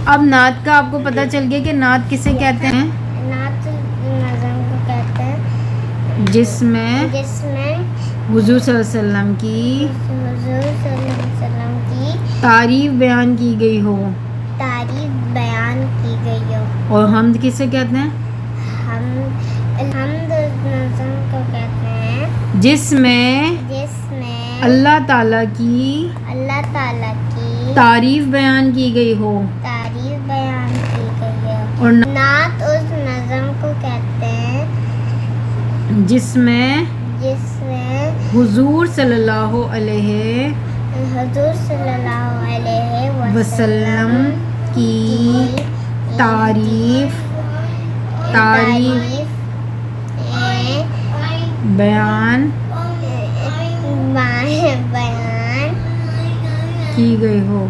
अब नात का आपको पता चल गया कि नात किसे कहते हैं। नात नज़म को कहते हैं जिसमें हुजूर सल्लल्लाहु अलैहि वसल्लम की हुजूर सल्लल्लाहु अलैहि वसल्लम की तारीफ बयान की गई हो। और हमद किसे कहते हैं? हमद नज़म को कहते हैं जिसमें अल्लाह ताला की तारीफ बयान की गई हो। और नात उस नज़म को कहते हैं जिसमें हुजूर सल्लल्लाहु अलैहि वसल्लम की तारीफ बयान की गई हो।